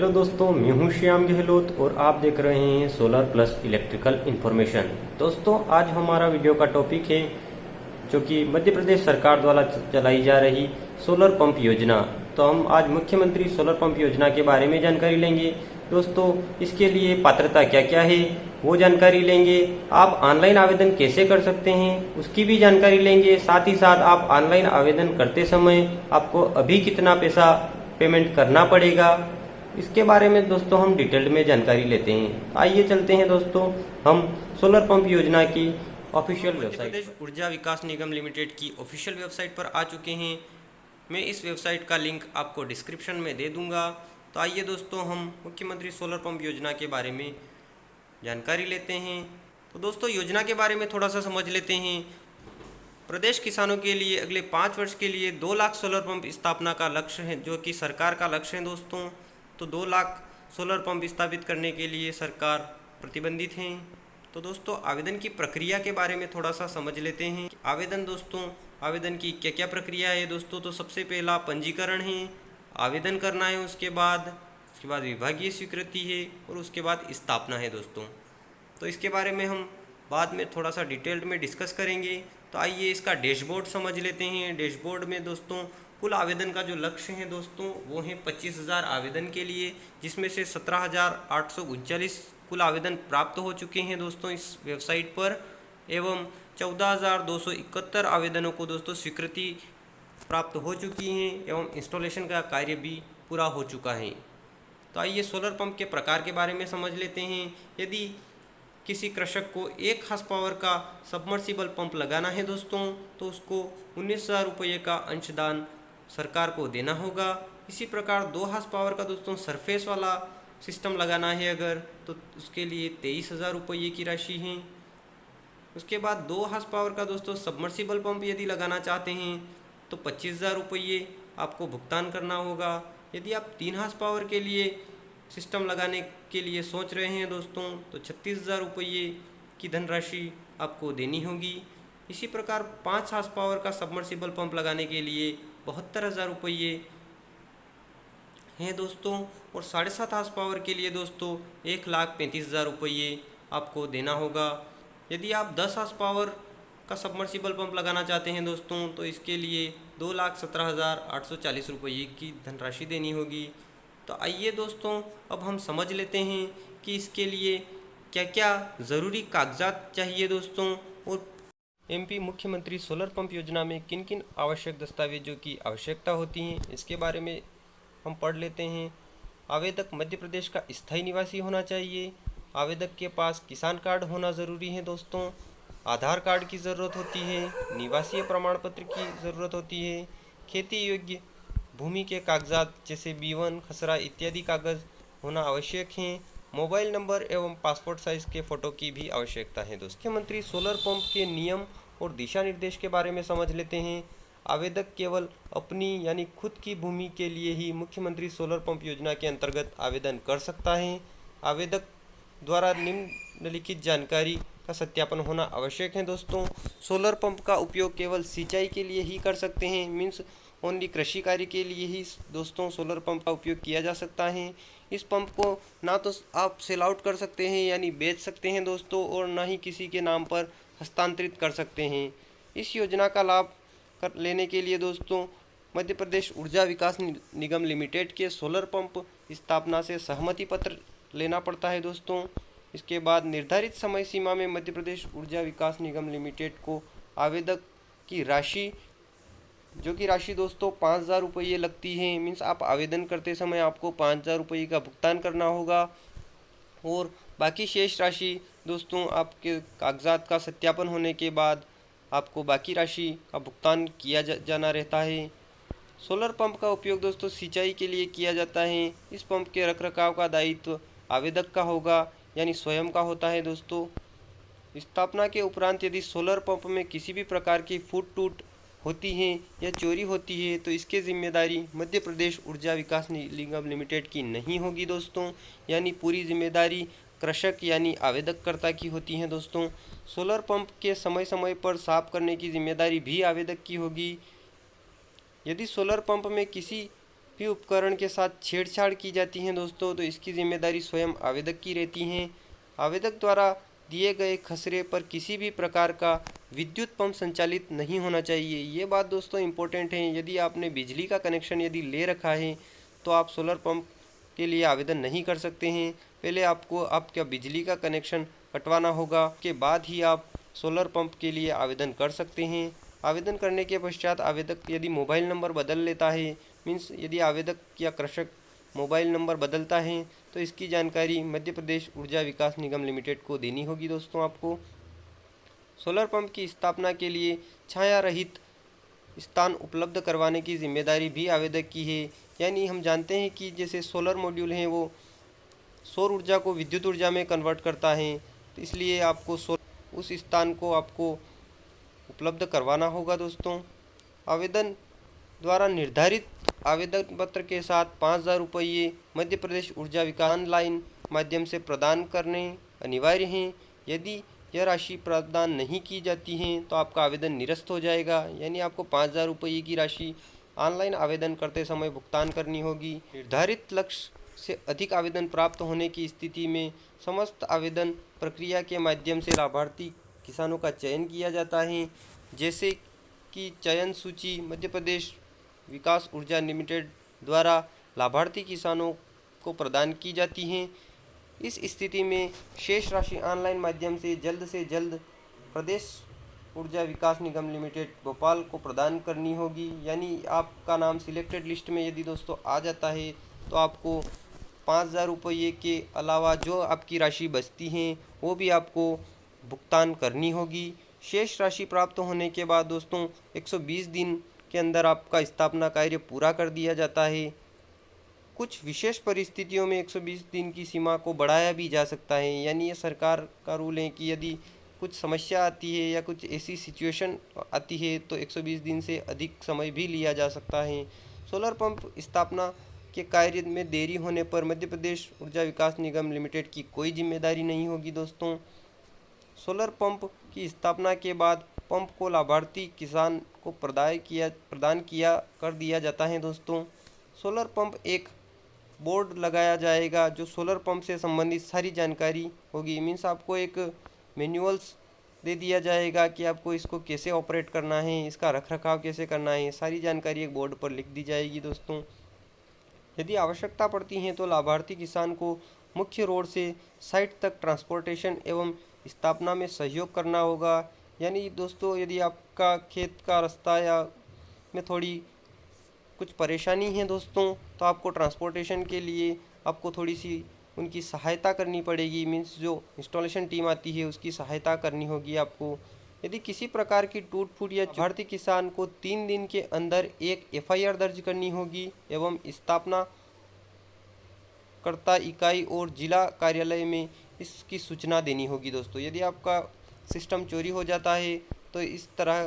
Hello दोस्तों, मैं हूं श्याम गहलोत और आप देख रहे हैं सोलर प्लस इलेक्ट्रिकल इन्फॉर्मेशन। दोस्तों, आज हमारा वीडियो का टॉपिक है जो कि मध्य प्रदेश सरकार द्वारा चलाई जा रही सोलर पंप योजना। तो हम आज मुख्यमंत्री सोलर पंप योजना के बारे में जानकारी लेंगे। दोस्तों, इसके लिए पात्रता क्या क्या है वो जानकारी लेंगे। आप ऑनलाइन आवेदन कैसे कर सकते हैं उसकी भी जानकारी लेंगे। साथ ही साथ आप ऑनलाइन आवेदन करते समय आपको अभी कितना पैसा पेमेंट करना पड़ेगा, इसके बारे में दोस्तों हम डिटेल्ड में जानकारी लेते हैं। आइए चलते हैं दोस्तों हम सोलर पंप योजना की ऑफिशियल वेबसाइट प्रदेश ऊर्जा विकास निगम लिमिटेड की ऑफिशियल वेबसाइट पर आ चुके हैं। मैं इस वेबसाइट का लिंक आपको डिस्क्रिप्शन में दे दूंगा। तो आइए दोस्तों हम मुख्यमंत्री सोलर पंप योजना के बारे में जानकारी लेते हैं। तो दोस्तों, योजना के बारे में थोड़ा सा समझ लेते हैं। प्रदेश किसानों के लिए अगले 5 वर्ष के लिए 2 लाख सोलर पंप स्थापना का लक्ष्य है, जो कि सरकार का लक्ष्य है दोस्तों। तो 2 लाख सोलर पंप स्थापित करने के लिए सरकार प्रतिबंधित हैं। तो दोस्तों, आवेदन की प्रक्रिया के बारे में थोड़ा सा समझ लेते हैं। आवेदन की क्या क्या प्रक्रिया है दोस्तों। तो सबसे पहला पंजीकरण है, आवेदन करना है। उसके बाद विभागीय स्वीकृति है और उसके बाद स्थापना है दोस्तों। तो इसके बारे में हम बाद में थोड़ा सा डिटेल्ड में डिस्कस करेंगे। तो आइए इसका डैशबोर्ड समझ लेते हैं। डैशबोर्ड में दोस्तों कुल आवेदन का जो लक्ष्य है दोस्तों वो है 25,000 आवेदन के लिए, जिसमें से 17,839 कुल आवेदन प्राप्त हो चुके हैं दोस्तों इस वेबसाइट पर, एवं 14,271 आवेदनों को दोस्तों स्वीकृति प्राप्त हो चुकी हैं एवं इंस्टॉलेशन का कार्य भी पूरा हो चुका है। तो आइए सोलर पंप के प्रकार के बारे में समझ लेते हैं। यदि किसी कृषक को 1 हॉर्स पावर का सबमर्सिबल पंप लगाना है दोस्तों, तो उसको 19,000 रुपये का अंशदान सरकार को देना होगा। इसी प्रकार 2 हॉर्स पावर का दोस्तों सरफेस वाला सिस्टम लगाना है अगर, तो उसके लिए 23,000 रुपये की राशि है। उसके बाद 2 हॉर्स पावर का दोस्तों सबमर्सिबल पंप यदि लगाना चाहते हैं तो 25,000 रुपये आपको भुगतान करना होगा। यदि आप 3 हॉर्स पावर के लिए सिस्टम लगाने के लिए सोच रहे हैं दोस्तों, तो 36,000 रुपये की धनराशि आपको देनी होगी। इसी प्रकार 5 हॉर्स पावर का सबमर्सिबल पंप लगाने के लिए 72,000 रुपये हैं दोस्तों, और 7.5 हॉर्स पावर के लिए दोस्तों 1,35,000 रुपये आपको देना होगा। यदि आप 10 हॉर्स पावर का सबमर्सिबल पंप लगाना चाहते हैं दोस्तों, तो इसके लिए 2,17,840 रुपये की धनराशि देनी होगी। तो आइए दोस्तों अब हम समझ लेते हैं कि इसके लिए क्या क्या ज़रूरी कागजात चाहिए दोस्तों, और एमपी मुख्यमंत्री सोलर पंप योजना में किन किन आवश्यक दस्तावेजों की आवश्यकता होती हैं, इसके बारे में हम पढ़ लेते हैं। आवेदक मध्य प्रदेश का स्थायी निवासी होना चाहिए। आवेदक के पास किसान कार्ड होना ज़रूरी है दोस्तों। आधार कार्ड की ज़रूरत होती है। निवासीय प्रमाण पत्र की ज़रूरत होती है। खेती योग्य भूमि के कागजात जैसे B1, खसरा इत्यादि कागज होना आवश्यक हैं। मोबाइल नंबर एवं पासपोर्ट साइज के फ़ोटो की भी आवश्यकता है दोस्तों। मुख्यमंत्री सोलर पंप के नियम और दिशा निर्देश के बारे में समझ लेते हैं। आवेदक केवल अपनी यानी खुद की भूमि के लिए ही मुख्यमंत्री सोलर पंप योजना के अंतर्गत आवेदन कर सकता है। आवेदक द्वारा निम्नलिखित जानकारी का सत्यापन होना आवश्यक है दोस्तों। सोलर पंप का उपयोग केवल सिंचाई के लिए ही कर सकते हैं, मीन्स ओनली कृषि कार्य के लिए ही दोस्तों सोलर पंप का उपयोग किया जा सकता है। इस पंप को ना तो आप सेल आउट कर सकते हैं यानी बेच सकते हैं दोस्तों, और ना ही किसी के नाम पर हस्तांतरित कर सकते हैं। इस योजना का लाभ लेने के लिए दोस्तों मध्य प्रदेश ऊर्जा विकास निगम लिमिटेड के सोलर पंप स्थापना से सहमति पत्र लेना पड़ता है दोस्तों। इसके बाद निर्धारित समय सीमा में मध्य प्रदेश ऊर्जा विकास निगम लिमिटेड को आवेदक की राशि, जो कि राशि दोस्तों 5,000 रुपये लगती है, मीन्स आप आवेदन करते समय आपको 5,000 रुपये का भुगतान करना होगा, और बाकी शेष राशि दोस्तों आपके कागजात का सत्यापन होने के बाद आपको बाकी राशि का भुगतान किया जाना रहता है। सोलर पंप का उपयोग दोस्तों सिंचाई के लिए किया जाता है। इस पंप के रखरखाव का दायित्व आवेदक का होगा यानी स्वयं का होता है दोस्तों। स्थापना के उपरांत यदि सोलर पंप में किसी भी प्रकार की फूट टूट होती है या चोरी होती है तो इसकी जिम्मेदारी मध्य प्रदेश ऊर्जा विकास निगम लिमिटेड की नहीं होगी दोस्तों, यानी पूरी जिम्मेदारी कृषक यानी आवेदककर्ता की होती है दोस्तों। सोलर पंप के समय समय पर साफ करने की जिम्मेदारी भी आवेदक की होगी। यदि सोलर पंप में किसी भी उपकरण के साथ छेड़छाड़ की जाती है दोस्तों, तो इसकी जिम्मेदारी स्वयं आवेदक की रहती है। आवेदक द्वारा दिए गए खसरे पर किसी भी प्रकार का विद्युत पंप संचालित नहीं होना चाहिए। ये बात दोस्तों इम्पोर्टेंट है। यदि आपने बिजली का कनेक्शन यदि ले रखा है तो आप सोलर पंप के लिए आवेदन नहीं कर सकते हैं। पहले आपको आपका बिजली का कनेक्शन कटवाना होगा, के बाद ही आप सोलर पंप के लिए आवेदन कर सकते हैं। आवेदन करने के पश्चात आवेदक यदि मोबाइल नंबर बदल लेता है, मीन्स यदि आवेदक या कृषक मोबाइल नंबर बदलता है, तो इसकी जानकारी मध्य प्रदेश ऊर्जा विकास निगम लिमिटेड को देनी होगी। दोस्तों आपको सोलर पंप की स्थापना के लिए छाया रहित स्थान उपलब्ध करवाने की जिम्मेदारी भी आवेदक की है। यानी हम जानते हैं कि जैसे सोलर मॉड्यूल हैं वो सौर ऊर्जा को विद्युत ऊर्जा में कन्वर्ट करता है, तो इसलिए आपको उस स्थान को आपको उपलब्ध करवाना होगा। दोस्तों आवेदन द्वारा निर्धारित आवेदन पत्र के साथ 5,000 रुपये मध्य प्रदेश ऊर्जा विकास ऑनलाइन माध्यम से प्रदान करने अनिवार्य हैं। यदि यह राशि प्रदान नहीं की जाती है तो आपका आवेदन निरस्त हो जाएगा। यानी आपको 5,000 रुपये की राशि ऑनलाइन आवेदन करते समय भुगतान करनी होगी। निर्धारित लक्ष्य से अधिक आवेदन प्राप्त होने की स्थिति में समस्त आवेदन प्रक्रिया के माध्यम से लाभार्थी किसानों का चयन किया जाता है। जैसे कि चयन सूची मध्य प्रदेश विकास ऊर्जा लिमिटेड द्वारा लाभार्थी किसानों को प्रदान की जाती हैं। इस स्थिति में शेष राशि ऑनलाइन माध्यम से जल्द प्रदेश ऊर्जा विकास निगम लिमिटेड भोपाल को प्रदान करनी होगी। यानी आपका नाम सिलेक्टेड लिस्ट में यदि दोस्तों आ जाता है तो आपको 5,000 रुपये के अलावा जो आपकी राशि बचती हैं वो भी आपको भुगतान करनी होगी। शेष राशि प्राप्त होने के बाद दोस्तों 120 दिन के अंदर आपका स्थापना कार्य पूरा कर दिया जाता है। कुछ विशेष परिस्थितियों में 120 दिन की सीमा को बढ़ाया भी जा सकता है। यानी ये सरकार का रूल है कि यदि कुछ समस्या आती है या कुछ ऐसी सिचुएशन आती है तो 120 दिन से अधिक समय भी लिया जा सकता है। सोलर पंप स्थापना के कार्य में देरी होने पर मध्य प्रदेश ऊर्जा विकास निगम लिमिटेड की कोई जिम्मेदारी नहीं होगी। दोस्तों सोलर पंप की स्थापना के बाद पंप को लाभार्थी किसान को प्रदान किया कर दिया जाता है। दोस्तों सोलर पंप एक बोर्ड लगाया जाएगा जो सोलर पंप से संबंधित सारी जानकारी होगी। मीन्स आपको एक मैनुअल्स दे दिया जाएगा कि आपको इसको कैसे ऑपरेट करना है, इसका रखरखाव कैसे करना है, सारी जानकारी एक बोर्ड पर लिख दी जाएगी। दोस्तों यदि आवश्यकता पड़ती है तो लाभार्थी किसान को मुख्य रोड से साइट तक ट्रांसपोर्टेशन एवं स्थापना में सहयोग करना होगा। यानी दोस्तों यदि आपका खेत का रास्ता या में थोड़ी कुछ परेशानी है दोस्तों, तो आपको ट्रांसपोर्टेशन के लिए आपको थोड़ी सी उनकी सहायता करनी पड़ेगी। मीन्स जो इंस्टॉलेशन टीम आती है उसकी सहायता करनी होगी आपको। यदि किसी प्रकार की टूट फूट या लाभार्थी किसान को 3 दिन के अंदर एक FIR दर्ज करनी होगी एवं स्थापना कर्ता इकाई और जिला कार्यालय में इसकी सूचना देनी होगी। दोस्तों यदि आपका सिस्टम चोरी हो जाता है तो इस तरह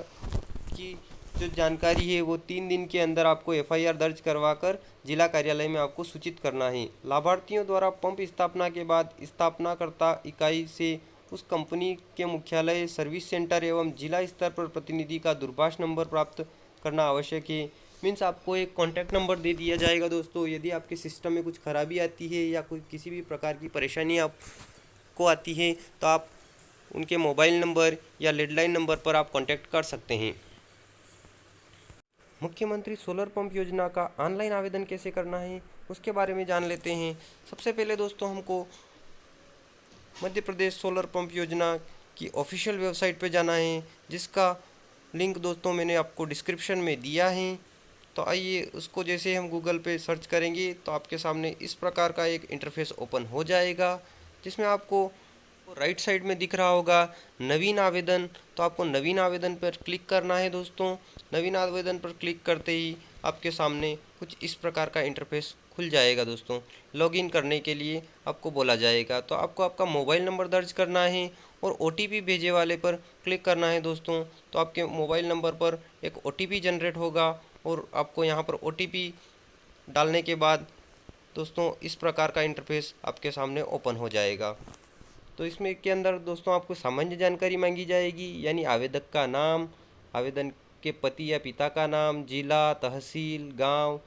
की जो जानकारी है वो 3 दिन के अंदर आपको FIR दर्ज करवाकर जिला कार्यालय में आपको सूचित करना है। लाभार्थियों द्वारा पंप स्थापना के बाद स्थापनाकर्ता इकाई से उस कंपनी के मुख्यालय, सर्विस सेंटर एवं जिला स्तर पर प्रतिनिधि का दूरभाष नंबर प्राप्त करना आवश्यक है। मीन्स आपको एक कॉन्टैक्ट नंबर दे दिया जाएगा। दोस्तों यदि आपके सिस्टम में कुछ खराबी आती है या कोई किसी भी प्रकार की परेशानी आपको आती है तो आप उनके मोबाइल नंबर या लैंडलाइन नंबर पर आप कॉन्टैक्ट कर सकते हैं। मुख्यमंत्री सोलर पंप योजना का ऑनलाइन आवेदन कैसे करना है उसके बारे में जान लेते हैं। सबसे पहले दोस्तों हमको मध्य प्रदेश सोलर पंप योजना की ऑफिशियल वेबसाइट पर जाना है, जिसका लिंक दोस्तों मैंने आपको डिस्क्रिप्शन में दिया है। तो आइए उसको जैसे हम गूगल पे सर्च करेंगे तो आपके सामने इस प्रकार का एक इंटरफेस ओपन हो जाएगा, जिसमें आपको राइट साइड में दिख रहा होगा नवीन आवेदन। तो आपको नवीन आवेदन पर क्लिक करना है। दोस्तों नवीन आवेदन पर क्लिक करते ही आपके सामने कुछ इस प्रकार का इंटरफेस खुल जाएगा। दोस्तों लॉगिन करने के लिए आपको बोला जाएगा, तो आपको आपका मोबाइल नंबर दर्ज करना है और OTP भेजे वाले पर क्लिक करना है। दोस्तों तो आपके मोबाइल नंबर पर एक OTP जनरेट होगा और आपको यहाँ पर OTP डालने के बाद दोस्तों इस प्रकार का इंटरफेस आपके सामने ओपन हो जाएगा। तो इसमें के अंदर दोस्तों आपको सामान्य जानकारी मांगी जाएगी, यानी आवेदक का नाम, आवेदन के पति या पिता का नाम, जिला, तहसील, गांव,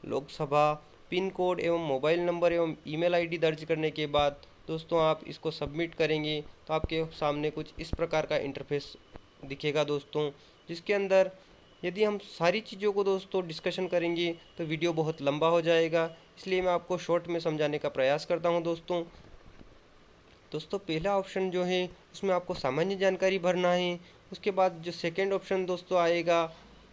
लोकसभा, पिन कोड एवं मोबाइल नंबर एवं ईमेल आईडी दर्ज करने के बाद दोस्तों आप इसको सबमिट करेंगे तो आपके सामने कुछ इस प्रकार का इंटरफेस दिखेगा दोस्तों, जिसके अंदर यदि हम सारी चीज़ों को दोस्तों डिस्कशन करेंगे तो वीडियो बहुत लंबा हो जाएगा, इसलिए मैं आपको शॉर्ट में समझाने का प्रयास करता हूं दोस्तों। पहला ऑप्शन जो है उसमें आपको सामान्य जानकारी भरना है। उसके बाद जो सेकंड ऑप्शन दोस्तों आएगा,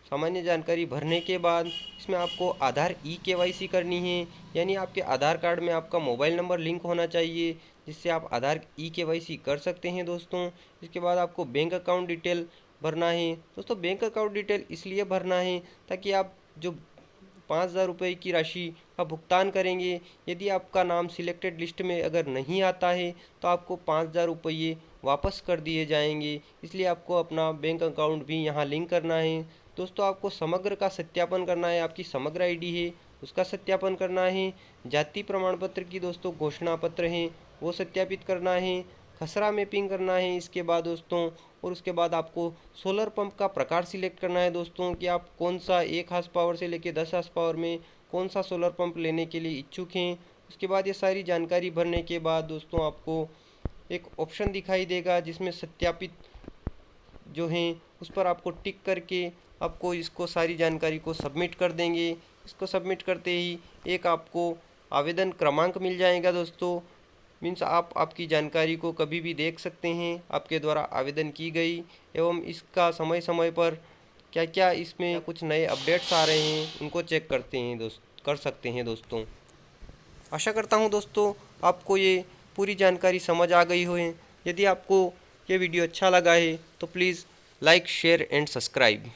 सामान्य जानकारी भरने के बाद इसमें आपको आधार KYC करनी है, यानी आपके आधार कार्ड में आपका मोबाइल नंबर लिंक होना चाहिए जिससे आप आधार KYC कर सकते हैं दोस्तों। इसके बाद आपको बैंक अकाउंट डिटेल भरना है दोस्तों। बैंक अकाउंट डिटेल इसलिए भरना है ताकि आप जो 5,000 रुपये की राशि का भुगतान करेंगे, यदि आपका नाम सिलेक्टेड लिस्ट में अगर नहीं आता है तो आपको 5,000 रुपये वापस कर दिए जाएंगे, इसलिए आपको अपना बैंक अकाउंट भी यहाँ लिंक करना है दोस्तों। आपको समग्र का सत्यापन करना है, आपकी समग्र आईडी है उसका सत्यापन करना है। जाति प्रमाण पत्र की दोस्तों घोषणा पत्र है वो सत्यापित करना है। खसरा मैपिंग करना है इसके बाद दोस्तों। और उसके बाद आपको सोलर पंप का प्रकार सिलेक्ट करना है दोस्तों कि आप कौन सा 1 हार्स पावर से लेकर 10 हार्स पावर में कौन सा सोलर पंप लेने के लिए इच्छुक हैं। उसके बाद ये सारी जानकारी भरने के बाद दोस्तों आपको एक ऑप्शन दिखाई देगा जिसमें सत्यापित जो हैं उस पर आपको टिक करके आपको इसको सारी जानकारी को सबमिट कर देंगे। इसको सबमिट करते ही एक आपको आवेदन क्रमांक मिल जाएगा दोस्तों। मीन्स आप आपकी जानकारी को कभी भी देख सकते हैं आपके द्वारा आवेदन की गई, एवं इसका समय समय पर क्या क्या इसमें कुछ नए अपडेट्स आ रहे हैं उनको चेक कर सकते हैं दोस्तों। आशा करता हूं दोस्तों आपको ये पूरी जानकारी समझ आ गई हो। यदि आपको ये वीडियो अच्छा लगा है तो please like, share and subscribe.